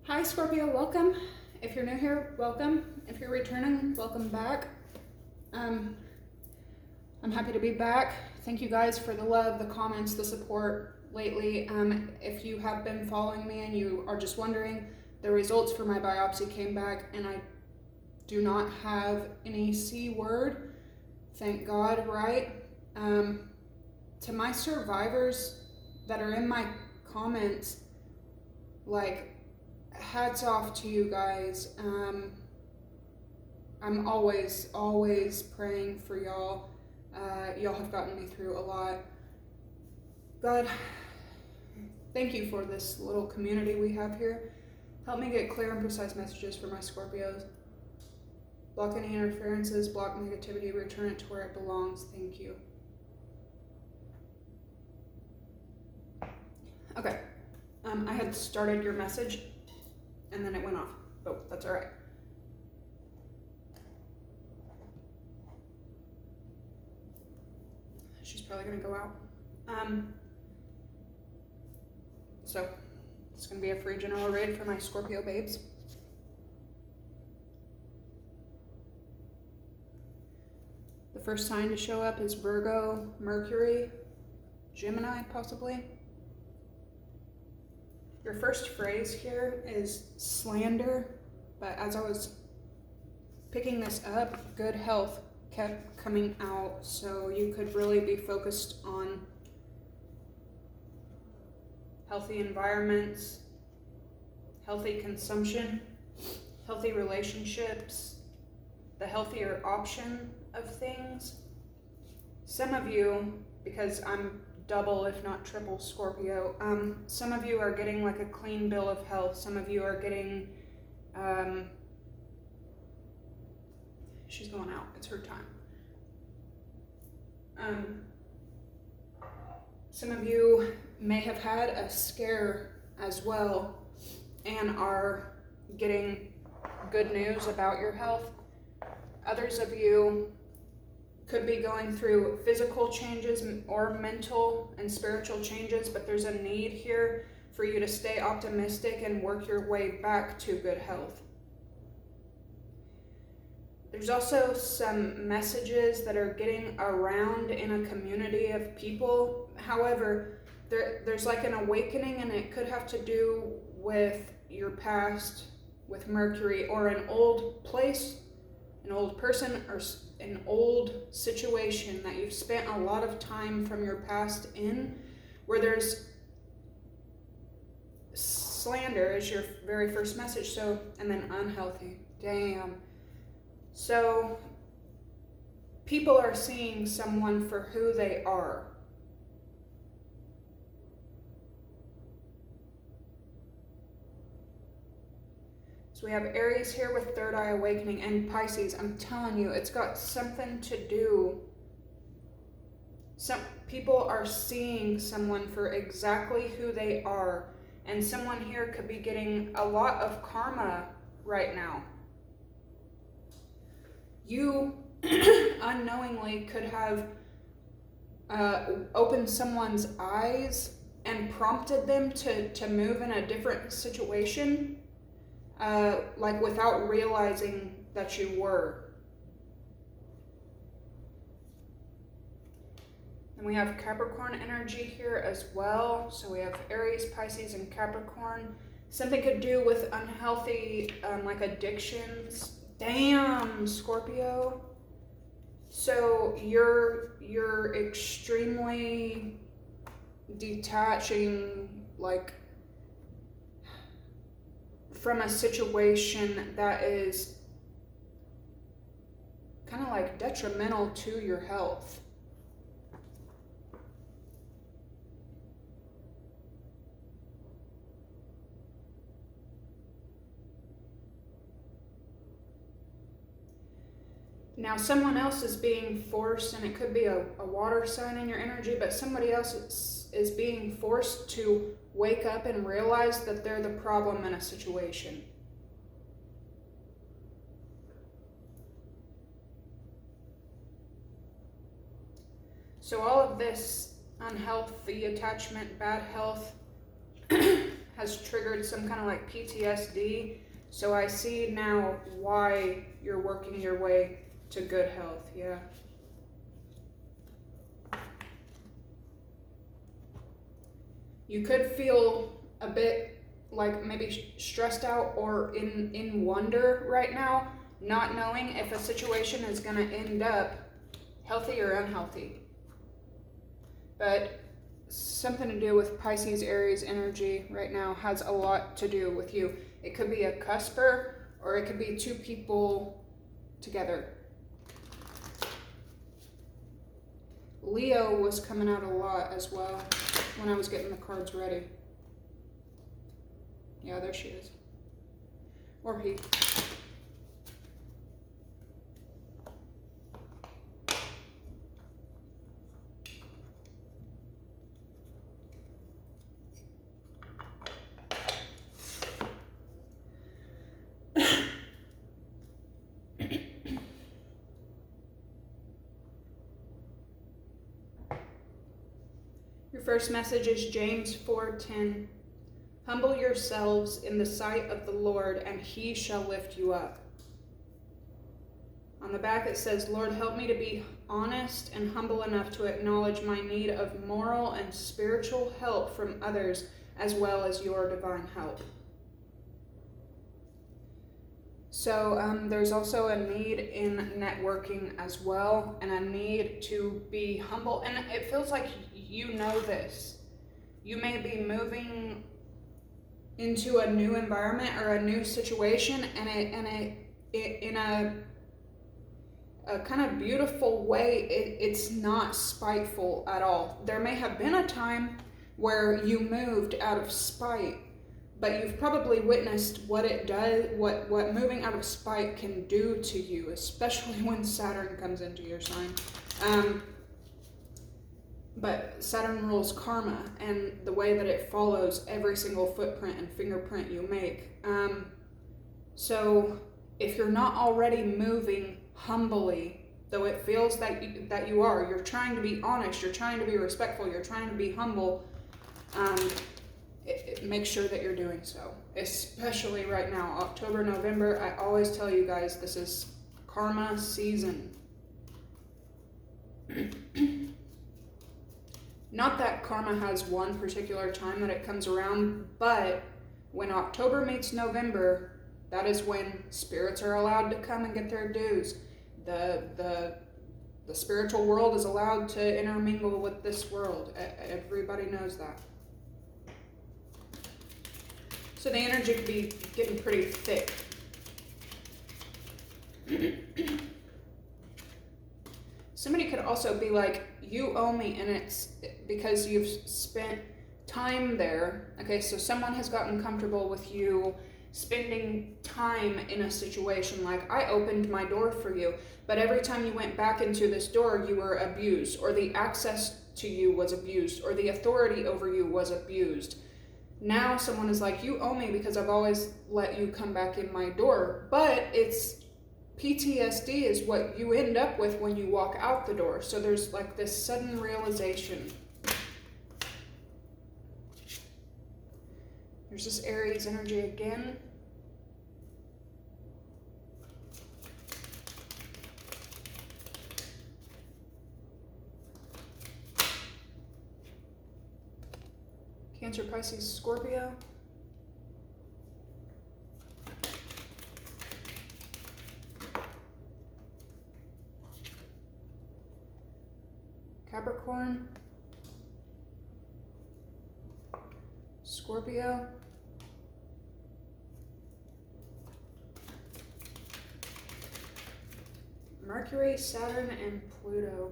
Hi Scorpio, welcome. If you're new here, welcome. If you're returning, welcome back. I'm happy to be back. Thank you guys for the love, the comments, the support lately. If you have been following me and you are just wondering, the results for my biopsy came back and I do not have any C word. Thank God, right? To my survivors that are in my comments, like, hats off to you guys. I'm always praying for y'all. Y'all have gotten me through a lot. God, thank you for this little community we have here. Help me get clear and precise messages for my Scorpios. Block any interferences, block negativity, return it to where it belongs. Thank you. Okay, I had started your message and then it went off, but that's all right. She's probably gonna go out. So it's gonna be a free general raid for my Scorpio babes. The first sign to show up is Virgo, Mercury, Gemini possibly. Your first phrase here is slander, but as I was picking this up, good health kept coming out, so you could really be focused on healthy environments, healthy consumption, healthy relationships, the healthier option of things. Some of you, because I'm double if not triple Scorpio, some of you are getting like a clean bill of health. Some of you are getting, she's going out, it's her time. Some of you may have had a scare as well and are getting good news about your health. Others of you could be going through physical changes or mental and spiritual changes, but there's a need here for you to stay optimistic and work your way back to good health. There's also some messages that are getting around in a community of people. However, there's like an awakening, and it could have to do with your past, with Mercury, or an old place, an old person, or an old situation that you've spent a lot of time from your past in, where there's slander is your very first message. So, and then unhealthy. Damn. So people are seeing someone for who they are. So we have Aries here with third eye awakening, and Pisces. I'm telling you, it's got something to do. Some people are seeing someone for exactly who they are, and someone here could be getting a lot of karma right now. You unknowingly could have opened someone's eyes and prompted them to move in a different situation. Like without realizing that you were. And we have Capricorn energy here as well. So we have Aries, Pisces, and Capricorn. Something could do with unhealthy, like addictions. Damn, Scorpio. So you're extremely detaching, like, from a situation that is kind of like detrimental to your health. Now someone else is being forced, and it could be a water sign in your energy, but somebody else is being forced to wake up and realize that they're the problem in a situation. So all of this unhealthy attachment, bad health, has triggered some kind of like PTSD. So I see now why you're working your way to good health. Yeah. You could feel a bit like maybe stressed out or in wonder right now, not knowing if a situation is going to end up healthy or unhealthy. But something to do with Pisces, Aries energy right now has a lot to do with you. It could be a cusper, or it could be two people together. Leo was coming out a lot as well when I was getting the cards ready. Yeah, there she is. Or he. Your first message is James 4:10. Humble yourselves in the sight of the Lord, and he shall lift you up. On the back it says, Lord, help me to be honest and humble enough to acknowledge my need of moral and spiritual help from others, as well as your divine help. So there's also a need in networking as well, and a need to be humble. And it feels like you know this. You may be moving into a new environment or a new situation, and it in a kind of beautiful way. It's not spiteful at all. There may have been a time where you moved out of spite, but you've probably witnessed what it does, what moving out of spite can do to you, especially when Saturn comes into your sign. But Saturn rules karma and the way that it follows every single footprint and fingerprint you make. So if you're not already moving humbly, though it feels that you are, you're trying to be honest, you're trying to be respectful, you're trying to be humble, make sure that you're doing so. Especially right now, October, November, I always tell you guys, this is karma season. Not that karma has one particular time that it comes around, but when October meets November, that is when spirits are allowed to come and get their dues. The spiritual world is allowed to intermingle with this world. Everybody knows that. So the energy could be getting pretty thick. Somebody could also be like, you owe me, and it's because you've spent time there. Okay, so someone has gotten comfortable with you spending time in a situation. Like, I opened my door for you, but every time you went back into this door, you were abused, or the access to you was abused, or the authority over you was abused. Now someone is like, you owe me because I've always let you come back in my door. But it's PTSD is what you end up with when you walk out the door. So there's like this sudden realization. There's this Aries energy again. Cancer, Pisces, Scorpio. Capricorn. Scorpio. Mercury, Saturn, and Pluto.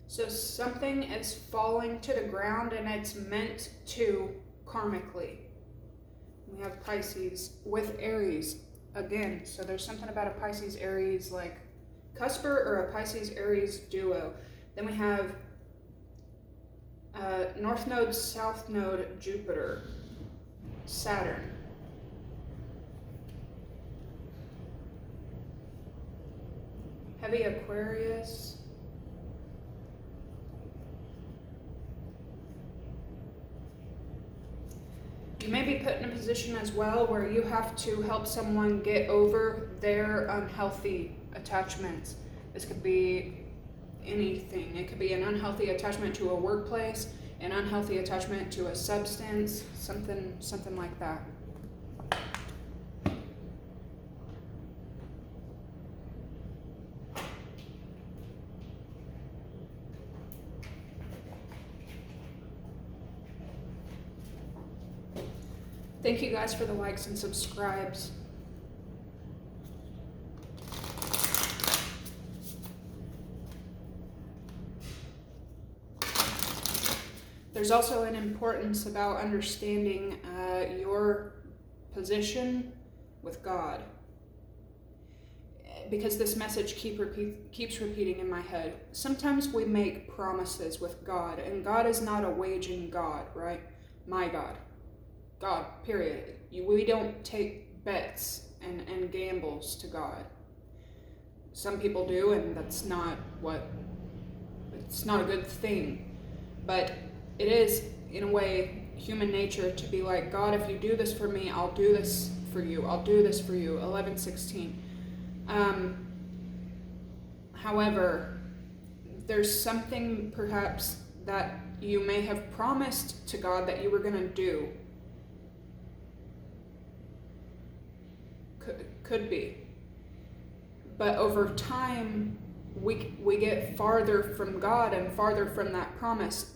So something is falling to the ground, and it's meant to karmically. We have Pisces with Aries again. So there's something about a Pisces Aries like cusper or a Pisces Aries duo. Then we have North Node, South Node, Jupiter, Saturn. Heavy Aquarius. You may be put in a position as well where you have to help someone get over their unhealthy attachments. This could be anything. It could be an unhealthy attachment to a workplace, an unhealthy attachment to a substance, something like that. Thank you guys for the likes and subscribes. There's also an importance about understanding your position with God, because this message keeps repeating in my head. Sometimes we make promises with God, and God is not a waging God, right? My God. God, period. We don't take bets and gambles to God. Some people do, and it's not a good thing. But it is, in a way, human nature to be like, God, if you do this for me, I'll do this for you. I'll do this for you. 11:16. However, there's something perhaps that you may have promised to God that you were going to do. Could be. But over time, we get farther from God and farther from that promise.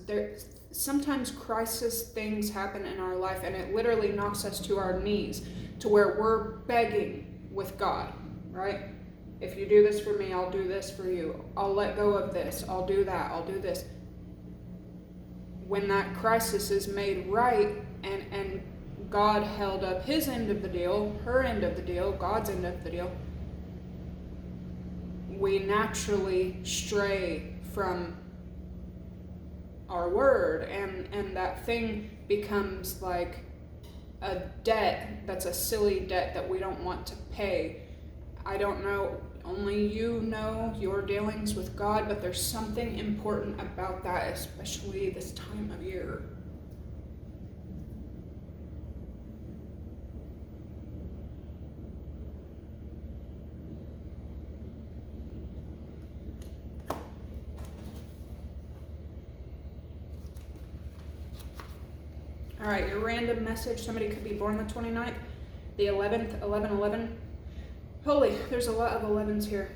Sometimes crisis things happen in our life, and it literally knocks us to our knees, to where we're begging with God, right? If you do this for me, I'll do this for you. I'll let go of this. I'll do that. I'll do this. When that crisis is made right, and God held up his end of the deal, her end of the deal, God's end of the deal, we naturally stray from our word, and that thing becomes like a debt that's a silly debt that we don't want to pay. I don't know, only you know your dealings with God, but there's something important about that, especially this time of year. All right, your random message. Somebody could be born the 29th, the 11th, 11/11. Holy, there's a lot of 11s here.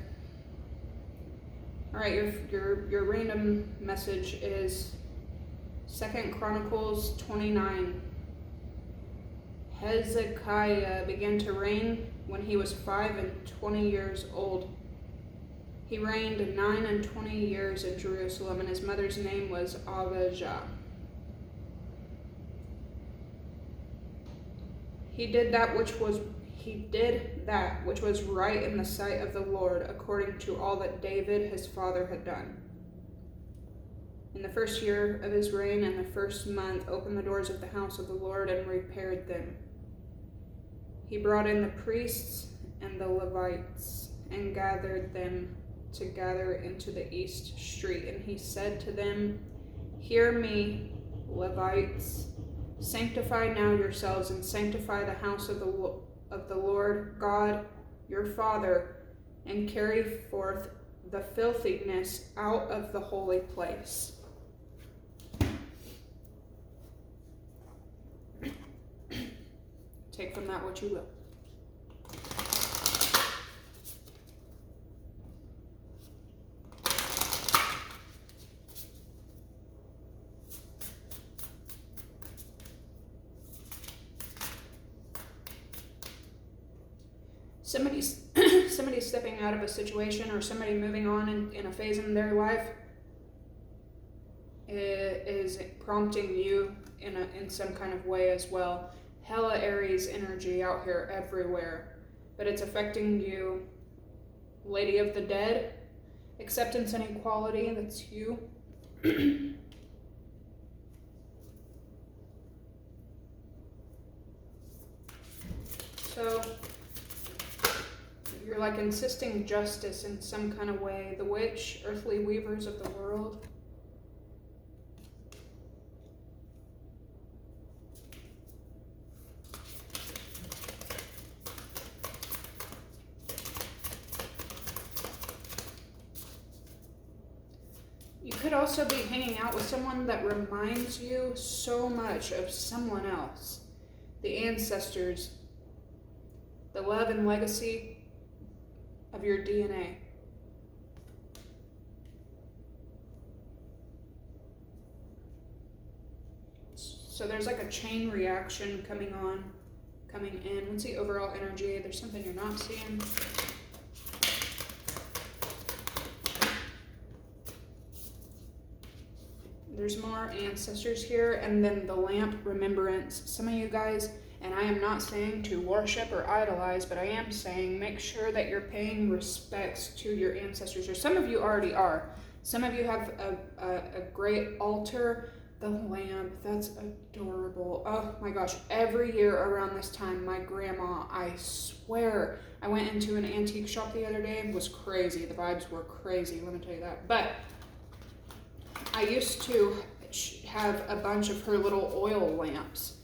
All right, your random message is 2 Chronicles 29. Hezekiah began to reign when he was 25 years old. He reigned 29 years in Jerusalem, and his mother's name was Abijah. He did that which was right in the sight of the Lord, according to all that David his father had done. In the first year of his reign, in the first month, opened the doors of the house of the Lord and repaired them. He brought in the priests and the Levites and gathered them together into the east street. And he said to them, "Hear me, Levites. Sanctify now yourselves and sanctify the house of the Lord God your Father, and carry forth the filthiness out of the holy place." Take from that what you will. Somebody's stepping out of a situation, or somebody moving on in a phase in their life is prompting you in some kind of way as well. Hella Aries energy out here everywhere, but it's affecting you. Lady of the Dead, acceptance and equality, that's you. So you're like insisting justice in some kind of way. The witch, earthly weavers of the world. could also be hanging out with someone that reminds you so much of someone else. The ancestors, the love and legacy of your DNA. So there's like a chain reaction coming in. What's the overall energy? There's something you're not seeing. There's more ancestors here, and then the lamp remembrance. Some of you guys, and I am not saying to worship or idolize, but I am saying make sure that you're paying respects to your ancestors, or some of you already are. Some of you have a great altar. The lamp, that's adorable. Oh my gosh, every year around this time, my grandma, I swear, I went into an antique shop the other day. It was crazy. The vibes were crazy, let me tell you that. But I used to have a bunch of her little oil lamps,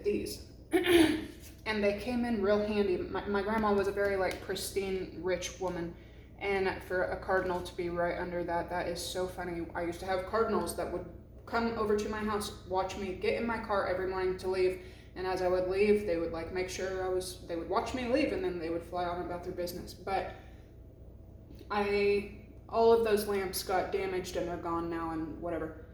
these, and they came in real handy. My grandma was a very like pristine, rich woman, and for a cardinal to be right under that, that is so funny. I used to have cardinals that would come over to my house, watch me get in my car every morning to leave, and as I would leave, they would like make sure they would watch me leave, and then they would fly on about their business. But all of those lamps got damaged and they're gone now and whatever.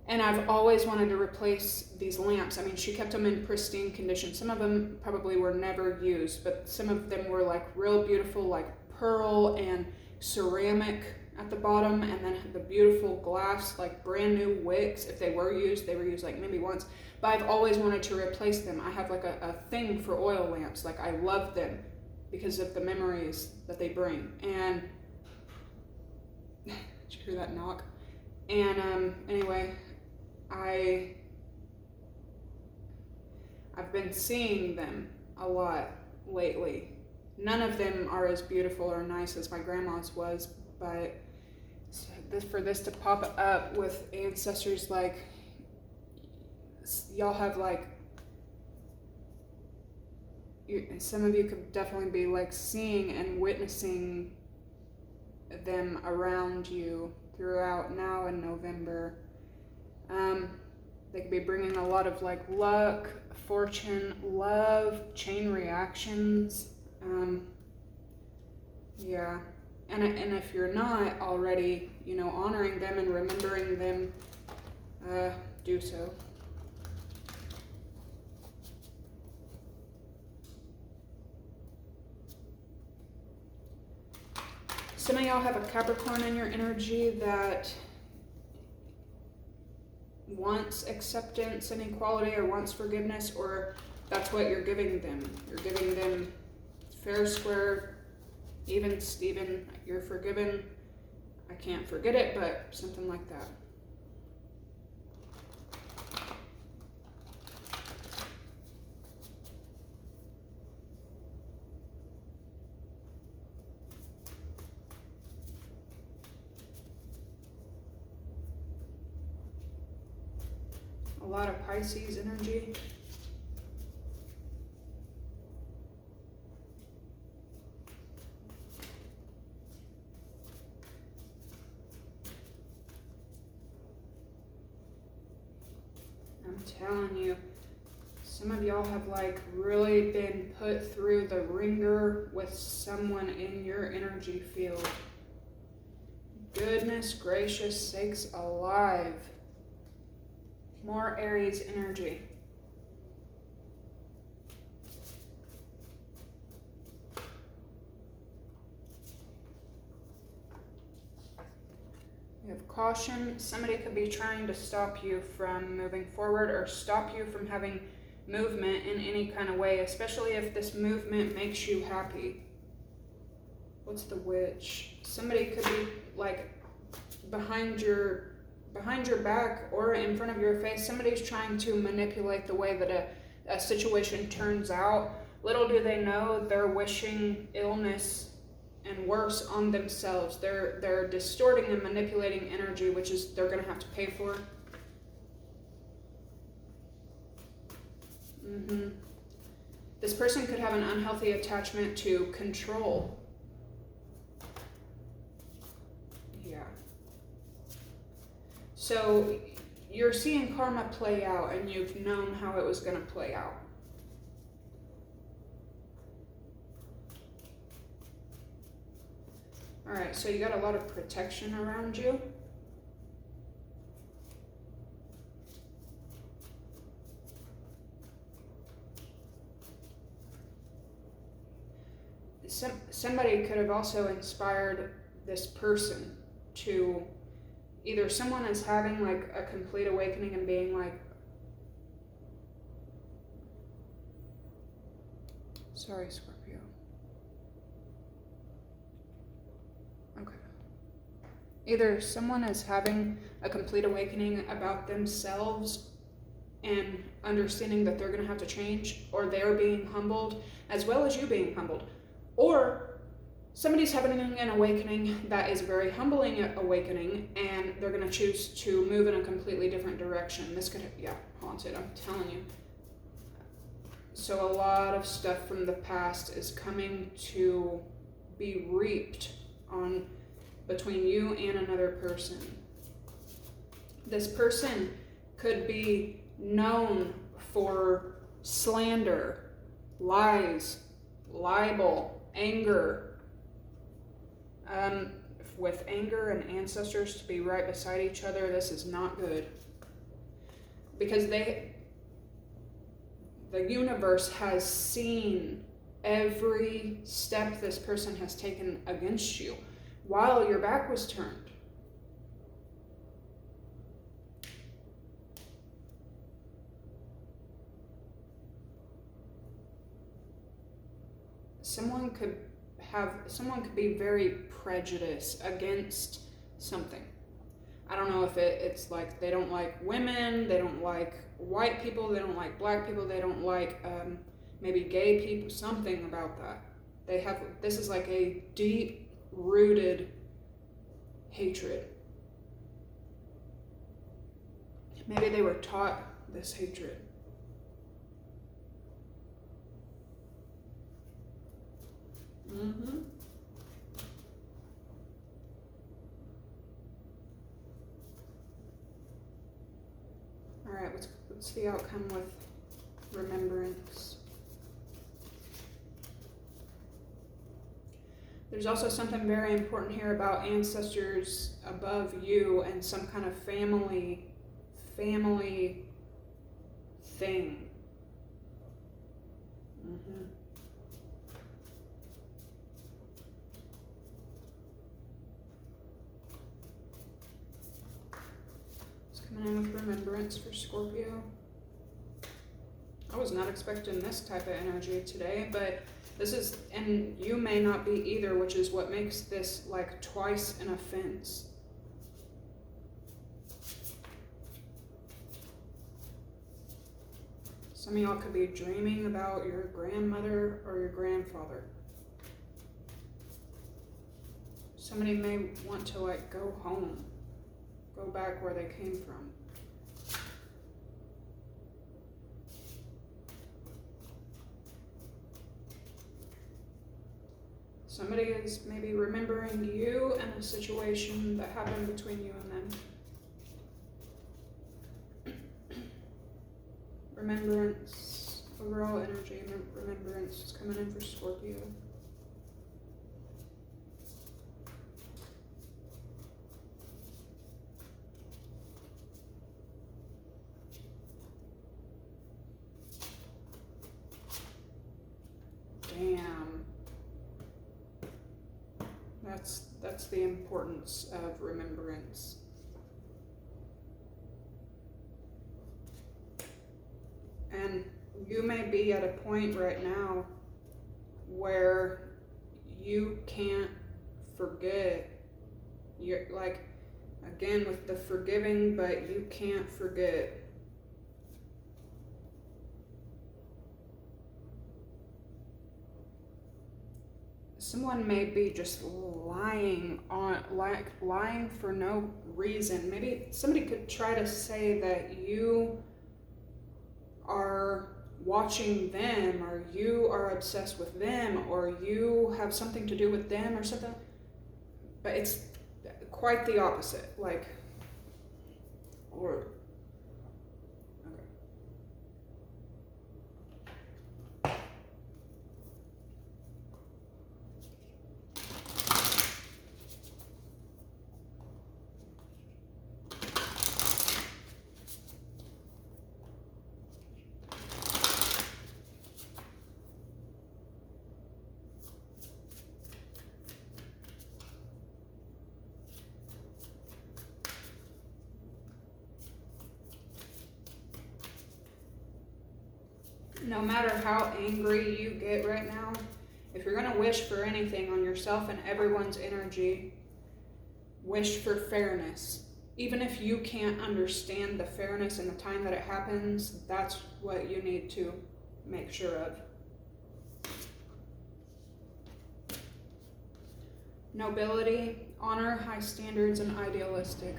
And I've always wanted to replace these lamps. I mean, she kept them in pristine condition. Some of them probably were never used, but some of them were like real beautiful, like pearl and ceramic at the bottom, and then the beautiful glass, like brand new wicks. If they were used like maybe once. But I've always wanted to replace them. I have like a thing for oil lamps. Like I love them because of the memories that they bring. And did you hear that knock? And anyway, I've been seeing them a lot lately. None of them are as beautiful or nice as my grandma's was, but for this to pop up with ancestors, like y'all have like, some of you could definitely be like seeing and witnessing them around you throughout now in November. They could be bringing a lot of like luck, fortune, love, chain reactions. Yeah. And if you're not already, honoring them and remembering them, do so. Some of y'all have a Capricorn in your energy that wants acceptance and equality, or wants forgiveness, or that's what you're giving them. You're giving them fair, square, even Steven, you're forgiven. I can't forget it, but something like that. A lot of Pisces energy. I'm telling you, some of y'all have like really been put through the ringer with someone in your energy field. Goodness gracious sakes alive. More Aries energy. You have caution. Somebody could be trying to stop you from moving forward, or stop you from having movement in any kind of way, especially if this movement makes you happy. What's the Witch? Somebody could be like behind your back or in front of your face. Somebody's trying to manipulate the way that a situation turns out. Little do they know they're wishing illness and worse on themselves. They're distorting and manipulating energy, which is they're going to have to pay for. This person could have an unhealthy attachment to control. Yeah. So you're seeing karma play out, and you've known how it was going to play out. All right, so you got a lot of protection around you. Somebody could have also inspired this person to, either someone is having like a complete awakening and being like, sorry, Scorpio. Okay. Either someone is having a complete awakening about themselves and understanding that they're going to have to change, or they're being humbled as well as you being humbled. Or somebody's having an awakening that is a very humbling awakening, and they're going to choose to move in a completely different direction. This could, yeah, haunted, I'm telling you. So a lot of stuff from the past is coming to be reaped on between you and another person. This person could be known for slander, lies, libel, anger. With anger and ancestors to be right beside each other, this is not good. Because the universe has seen every step this person has taken against you while your back was turned. Someone could be very prejudiced against something. I don't know if it's like they don't like women, they don't like white people, they don't like black people, they don't like maybe gay people, something about that. This is like a deep-rooted hatred. Maybe they were taught this hatred. All right, what's the outcome with remembrance? There's also something very important here about ancestors above you and some kind of family thing. Coming in with remembrance for Scorpio. I was not expecting this type of energy today, but this is, and you may not be either, which is what makes this like twice an offense. Some of y'all could be dreaming about your grandmother or your grandfather. Somebody may want to like go home. Go back where they came from. Somebody is maybe remembering you and a situation that happened between you and them. Remembrance, overall energy, remembrance is coming in for Scorpio. Damn. That's the importance of remembrance. And you may be at a point right now where you can't forget. You're like, again, with the forgiving, but you can't forget. Someone may be just lying for no reason. Maybe somebody could try to say that you are watching them, or you are obsessed with them, or you have something to do with them or something. But it's quite the opposite. Like, Lord. No matter how angry you get right now, if you're going to wish for anything on yourself and everyone's energy, wish for fairness. Even if you can't understand the fairness in the time that it happens, that's what you need to make sure of. Nobility, honor, high standards, and idealistic.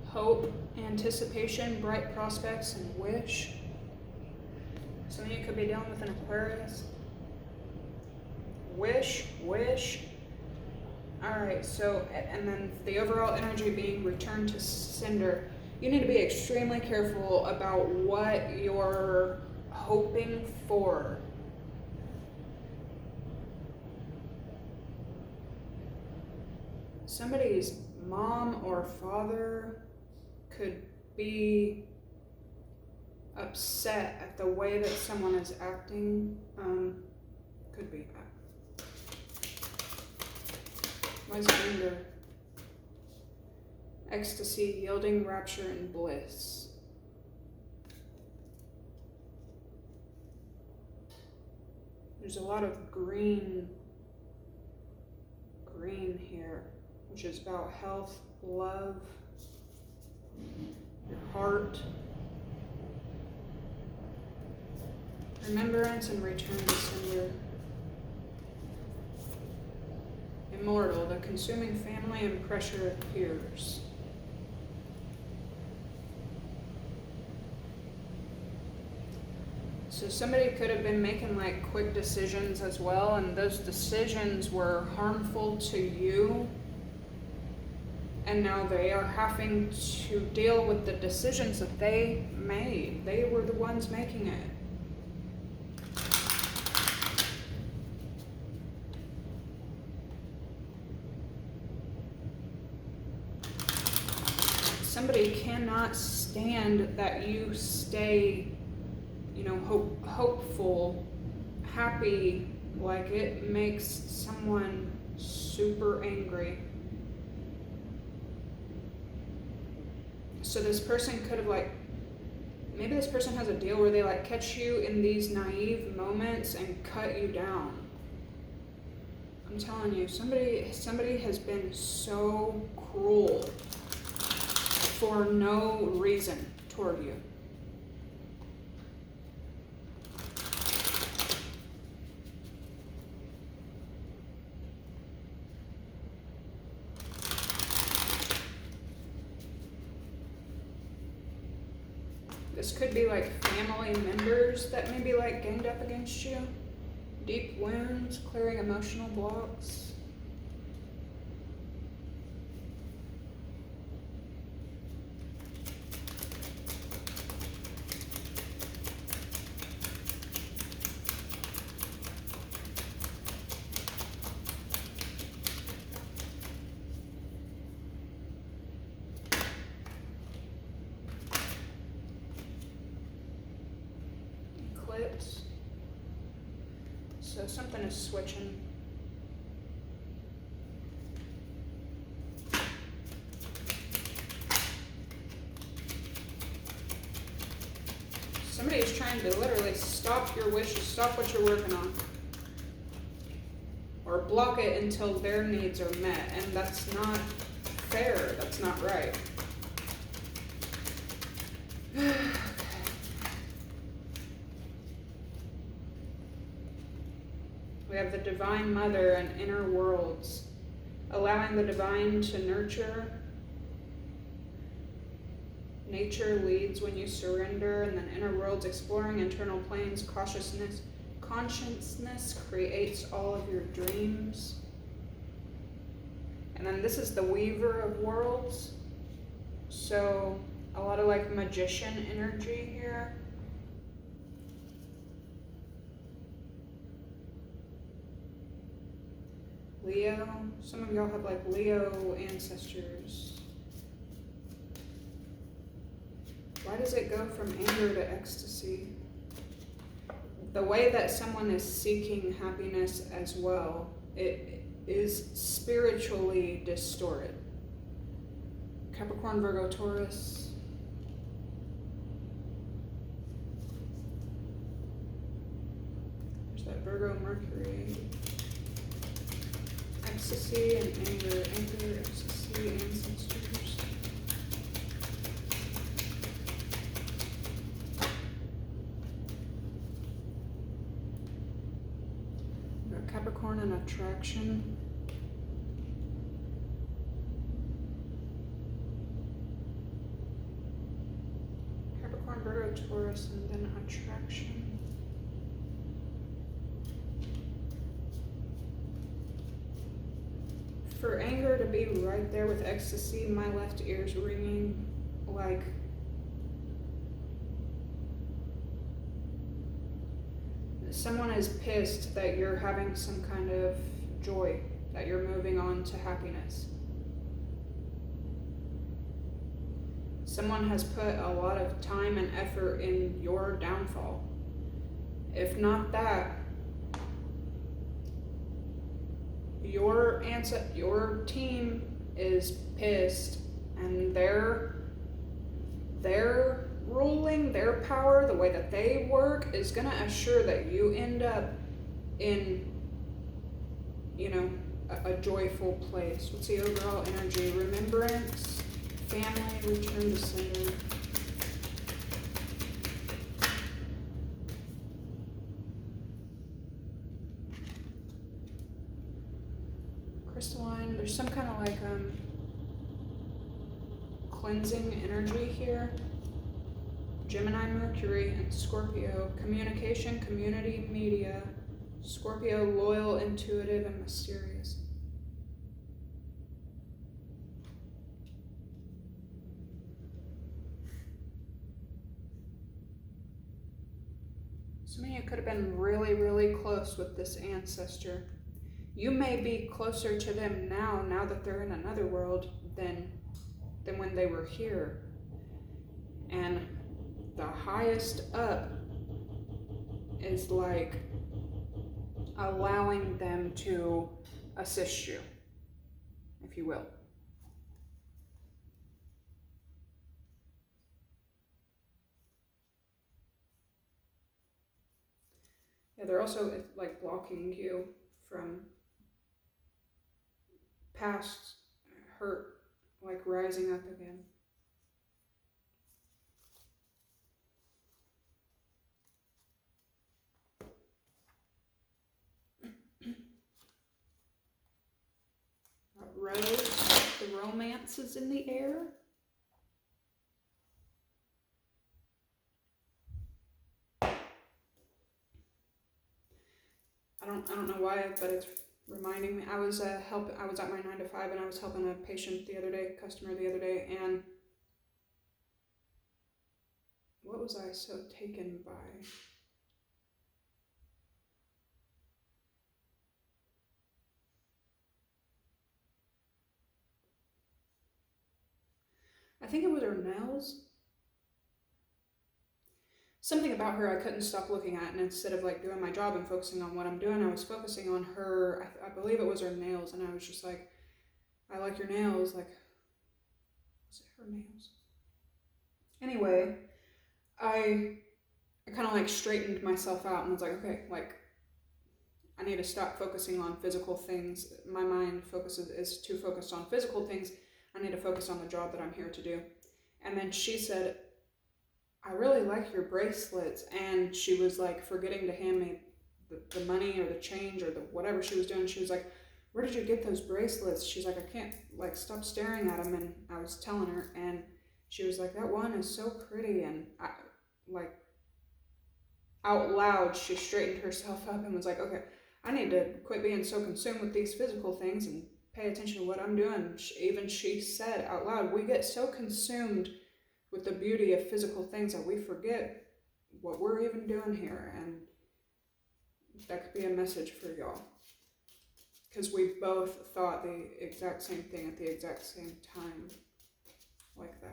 Hope, anticipation, bright prospects, and wish. Some of you could be dealing with an Aquarius. Wish. Alright, so, and then the overall energy being returned to sender. You need to be extremely careful about what you're hoping for. Somebody's mom or father could be upset at the way that someone is acting. Could be. Why is anger? Ecstasy, yielding, rapture, and bliss. There's a lot of green here, which is about health, love, your heart, remembrance, and return to sender. Immortal, the consuming family and pressure of peers. So somebody could have been making like quick decisions as well, and those decisions were harmful to you. And now they are having to deal with the decisions that they made. They were the ones making it. Somebody cannot stand that you stay, hopeful, happy. Like, it makes someone super angry. So this person could have maybe this person has a deal where they catch you in these naive moments and cut you down. I'm telling you, somebody has been so cruel for no reason toward you. This could be family members that maybe ganged up against you. Deep wounds, clearing emotional blocks. So something is switching. Somebody is trying to literally stop your wishes, stop what you're working on. Or block it until their needs are met. And that's not fair. That's not right. We have the Divine Mother and inner worlds. allowing the divine to nurture. Nature leads when you surrender, and then inner worlds, exploring internal planes, consciousness creates all of your dreams. And then this is the weaver of worlds. So a lot of like magician energy here. Leo, some of y'all have like Leo ancestors. Why does it go from anger to ecstasy? The way that someone is seeking happiness as well, it is spiritually distorted. Capricorn, Virgo, Taurus. There's that Virgo, Mercury. Ecstasy and anger, ecstasy, ancestors. We've got Capricorn and attraction. Capricorn, Virgo, Taurus, and then attraction. For anger to be right there with ecstasy, my left ear's ringing like someone is pissed that you're having some kind of joy, that you're moving on to happiness. Someone has put a lot of time and effort in your downfall. If not that, your team is pissed, and their ruling, their power, the way that they work is going to assure that you end up in, you know, a joyful place. What's the overall energy? Remembrance, family, return to center. Crystalline, there's some kind of like cleansing energy here. Gemini, Mercury, and Scorpio. Communication, community, media. Scorpio, loyal, intuitive, and mysterious. Some of you could have been really, really close with this ancestor. You may be closer to them now that they're in another world than when they were here. And the highest up is like allowing them to assist you, if you will. Yeah, they're also like blocking you from past hurt, like rising up again. Rose, the romance is in the air. I don't know why, but it's reminding me. I was at my 9 to 5, and I was helping a patient the other day, customer the other day, and what was I so taken by? I think it was her nails. Something about her I couldn't stop looking at, and instead of like doing my job and focusing on what I'm doing, I was focusing on her. I believe it was her nails, and I was just like, I like your nails. Like, was it her nails? Anyway, I kind of like straightened myself out and was like, okay, like I need to stop focusing on physical things. My mind is too focused on physical things. I need to focus on the job that I'm here to do. And then she said, I really like your bracelets. And she was like forgetting to hand me the money or the change or the whatever she was doing. She was like, where did you get those bracelets? She's like, I can't like stop staring at them. And I was telling her, and she was like, that one is so pretty. And I, like, out loud, she straightened herself up and was like, okay, I need to quit being so consumed with these physical things and pay attention to what I'm doing. Even she said out loud, we get so consumed with the beauty of physical things that we forget what we're even doing here. And that could be a message for y'all, because we both thought the exact same thing at the exact same time, like that.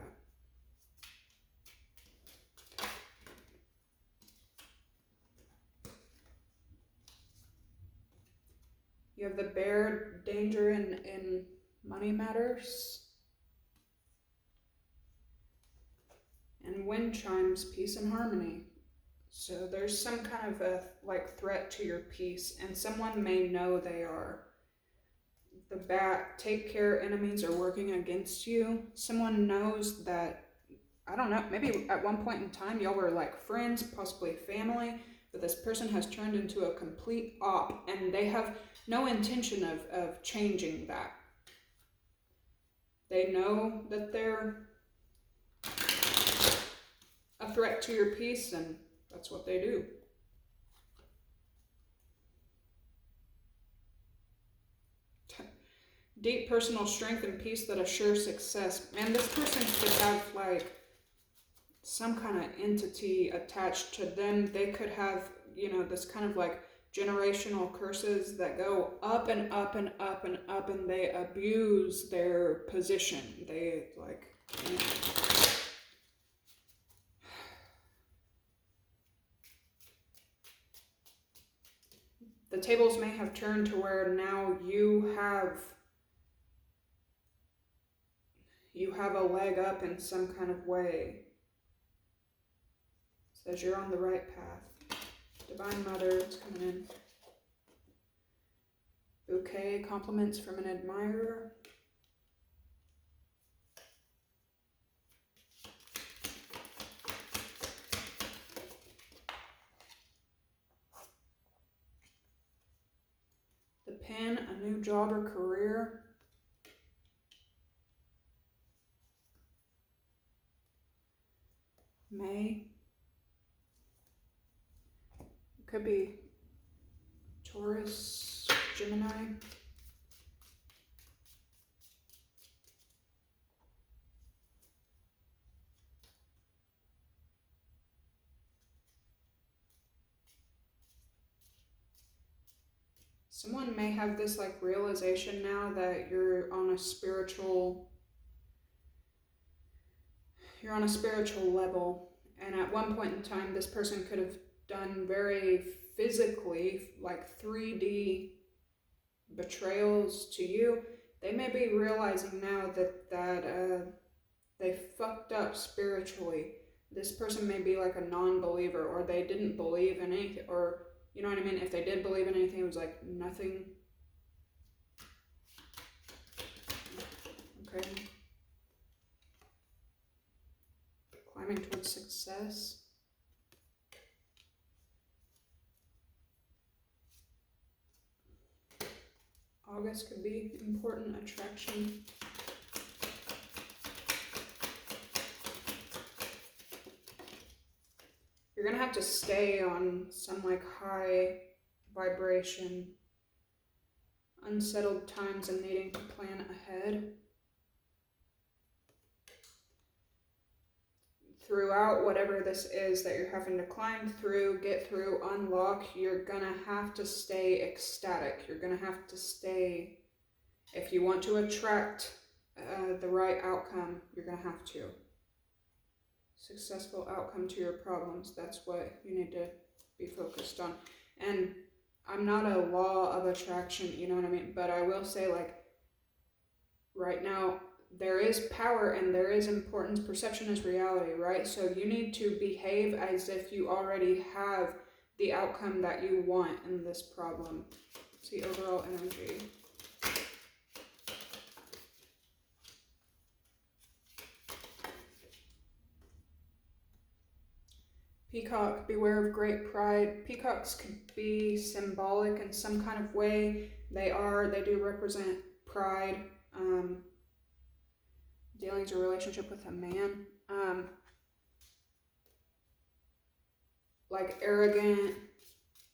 You have the bear, danger in money matters. And wind chimes, peace and harmony. So there's some kind of a like threat to your peace, and someone may know they are. The bat, take care, enemies are working against you. Someone knows that, I don't know, maybe at one point in time y'all were like friends, possibly family, but this person has turned into a complete op, and they have no intention of changing that. They know that they're a threat to your peace, and that's what they do. Deep personal strength and peace that assure success. Man, this person could have like some kind of entity attached to them. They could have, you know, this kind of like generational curses that go up and up and up and up, and they abuse their position. They like, you know. The tables may have turned to where now you have a leg up in some kind of way. It says you're on the right path. Divine Mother, it's coming in. Bouquet, compliments from an admirer. The pen, a new job or career. May. It could be Taurus, Gemini. Someone may have this like realization now that you're on a spiritual level, and at one point in time this person could have done very physically like 3D betrayals to you. They may be realizing now that they fucked up spiritually. This person may be like a non-believer, or they didn't believe in anything, or you know what I mean? If they did believe in anything, it was like nothing. Okay. Climbing towards success. August could be important attraction. You're gonna have to stay on some like high vibration, unsettled times and needing to plan ahead. Throughout whatever this is that you're having to climb through, get through, unlock, you're gonna have to stay ecstatic. You're gonna have to stay, if you want to attract the right outcome, you're gonna have to. Successful outcome to your problems, that's what you need to be focused on. And I'm not a law of attraction, you know what I mean? But I will say, like, right now, there is power and there is importance. Perception is reality, right? So you need to behave as if you already have the outcome that you want in this problem. See overall energy. Peacock, beware of great pride. Peacocks could be symbolic in some kind of way. They do represent pride. Dealings or relationship with a man. Like arrogant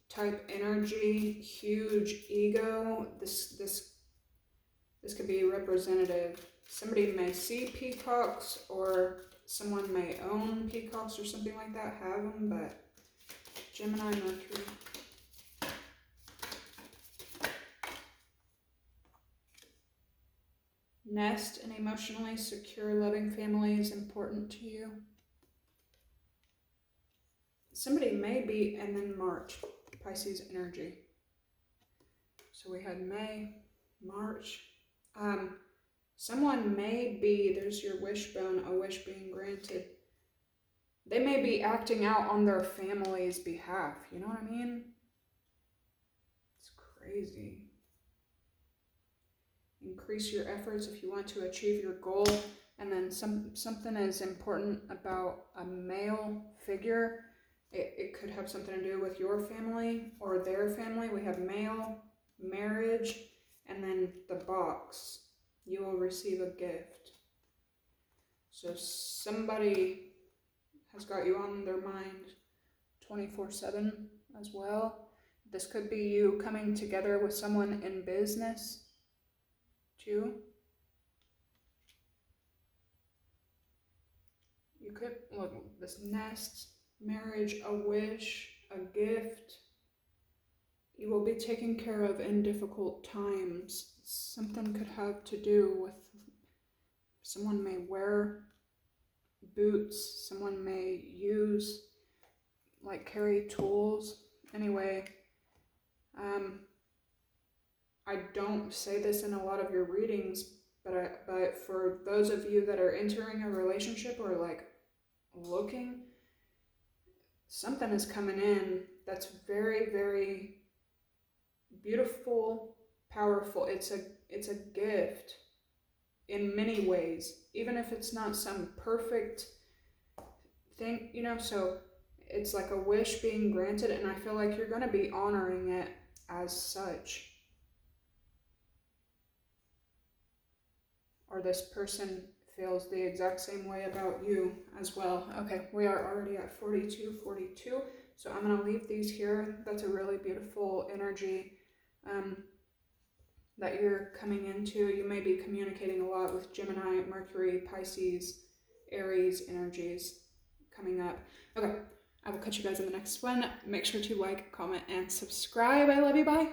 type energy, huge ego. This could be representative. Somebody may see peacocks, or someone may own peacocks or something like that, have them, but Gemini, Mercury. Nest, an emotionally secure, loving family is important to you. Somebody may be, and then March, Pisces energy. So we had May, March. Someone may be, there's your wishbone, a wish being granted. They may be acting out on their family's behalf. You know what I mean? It's crazy. Increase your efforts if you want to achieve your goal. And then something is important about a male figure. It could have something to do with your family or their family. We have male, marriage, and then the box. You will receive a gift. So somebody has got you on their mind 24/7 as well. This could be you coming together with someone in business too. You could, look, this nest, marriage, a wish, a gift. You will be taken care of in difficult times. Something could have to do with, someone may wear boots, someone may use, like, carry tools. Anyway, I don't say this in a lot of your readings, but for those of you that are entering a relationship or like looking, something is coming in that's very, very beautiful, powerful. It's a gift in many ways, even if it's not some perfect thing, you know. So it's like a wish being granted, and I feel like you're going to be honoring it as such. Or this person feels the exact same way about you as well. Okay, we are already at 42, so I'm going to leave these here. That's a really beautiful energy that you're coming into. You may be communicating a lot with Gemini, Mercury, Pisces, Aries energies coming up. Okay, I will catch you guys in the next one. Make sure to like, comment, and subscribe. I love you. Bye.